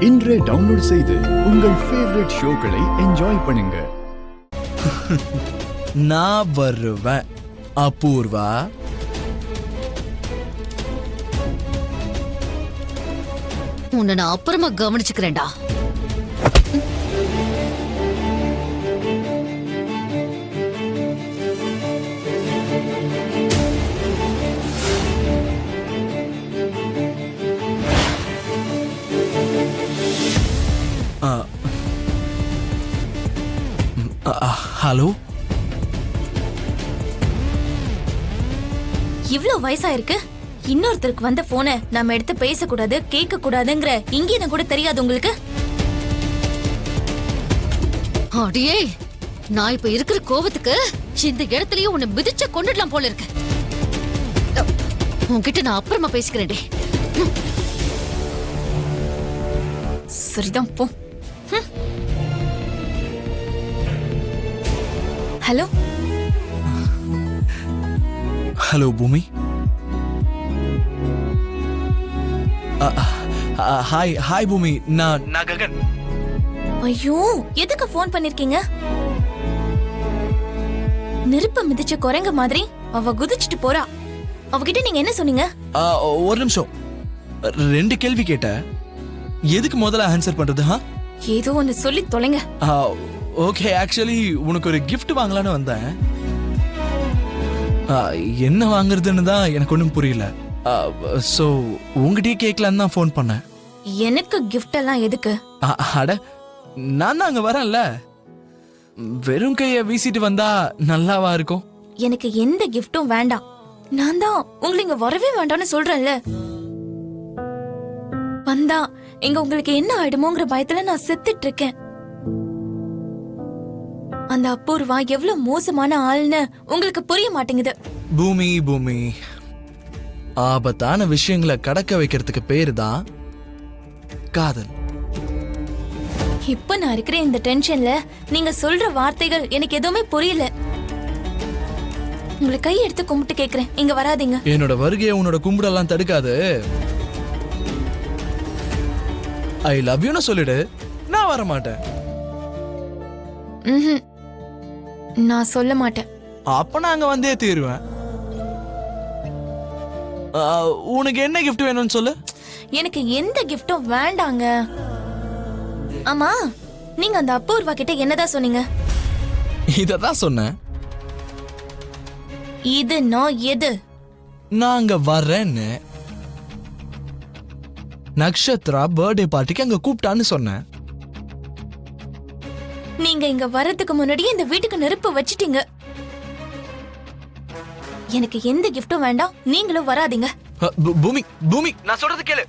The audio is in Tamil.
இன்றே டவுன்லோட் செய்து உங்கள் ஃபேவரட் ஷோக்களை என்ஜாய் பண்ணுங்க. நான் வருவேன். அபூர்வா, உன்னை நான் அப்புறமா கவனிச்சுக்கிறேன்டா. ஹலோ. இவ்ளோ வயசாயிருக்கு, இன்னொருத்தருக்கு வந்த போனை நாம எடுத்து பேசக்கூடாது, கேட்க கூடாதுங்கிற இங்கேயும் கூட தெரியாது உங்களுக்கு? அடியே, நான் இப்ப இருக்கிற கோவத்துக்கு இந்த இடத்துலயே உன்னை மிதிச்ச கொண்டுடலாம் போல இருக்கு. உன்கிட்ட நான் அப்புறமா பேசிக்கிறேன். சரிதான், போ. ஹலோ. ஹலோ பூமி. ஹாய் ஹாய் பூமி, நான் ககன். ஐயோ, எதுக்கு போன் பண்ணிருக்கீங்க? நெருப்ப மிதிச்ச குரங்க மாதிரி அவ குதிச்சிட்டு போறா. அவகிட்ட நீங்க என்ன சொன்னீங்க? ஒரு நிமிஷம், 2 கேள்வி கேட்ட. எதுக்கு முதல்ல ஆன்சர் பண்றது? ஏதோ ஒன்னு சொல்லி தொலைங்க. ஓகே, ஆக்சுவலி உனக்கு ஒரு கிஃப்ட் வாங்கலான்னு வந்தேன். என்ன வாங்குறதுன்னு தான் எனக்கு ஒன்றும் புரியல. ஸோ உங்ககிட்டயே கேட்கலான்னு தான் ஃபோன் பண்ணேன். எனக்கு கிஃப்ட் எல்லாம் எதுக்கு? அட, நான் தான் அங்கே வரேன்ல. வெறும் கையை வீசிட்டு வந்தா நல்லாவா இருக்கும்? எனக்கு எந்த கிஃப்டும் வேண்டாம். நான் தான் உங்களை இங்க வரவே வேண்டாம்னு சொல்றேன்ல. வந்தா இங்க உங்களுக்கு என்ன ஆயிடுமோங்கிற பயத்துல நான் செத்துட்டு இருக்கேன். அந்த அபூர்வா எவ்வளவு மோசமான ஆள்னு உங்களுக்கு புரிய மாட்டேங்குது. பூமி பூமி, ஆபத்தான விஷயங்களை கடக்க வைக்கிறதுக்கு பேரு தான் காதல். இப்ப நான் இருக்கிற இந்த டென்ஷன்ல நீங்க சொல்ற வார்த்தைகள் எனக்கு எதுவுமே புரியல. உங்களை கை எடுத்து கும்பிட்டு கேக்குறேன், இங்க வராதீங்க. என்னோட வருகையை உன்னோட கும்பிடெல்லாம் தடுக்காது. ஐ லவ் யூன்னு சொல்லிடு, நான் வர மாட்டேன். நான் சொல்ல மாட்டேன். அப்ப நான் அங்க வந்தே தீருவேன். உனக்கு என்ன கிஃப்ட் வேணும்னு சொல்லு. எனக்கு எந்த கிஃப்டும் வேண்டாங்க. ஆமா, நீங்க அந்த அபூர்வா கிட்ட என்னதான் சொன்னீங்க? இததான் சொன்னேன். இது நான் எது? நான் அங்க வர்றேன்னு. நக்ஷத்ரா பர்த்டே பார்ட்டிக்கு அங்க கூப்பிட்டான்னு சொன்னேன். நீங்க இங்க வர்றதுக்கு முன்னாடியே இந்த வீட்டுக்கு நெருப்பு வச்சிட்டீங்க. எனக்கு எந்த கிஃப்டும் வேண்டாம், நீங்களும் வராதீங்க. பூமி பூமி, நான் சொல்றது கேளு.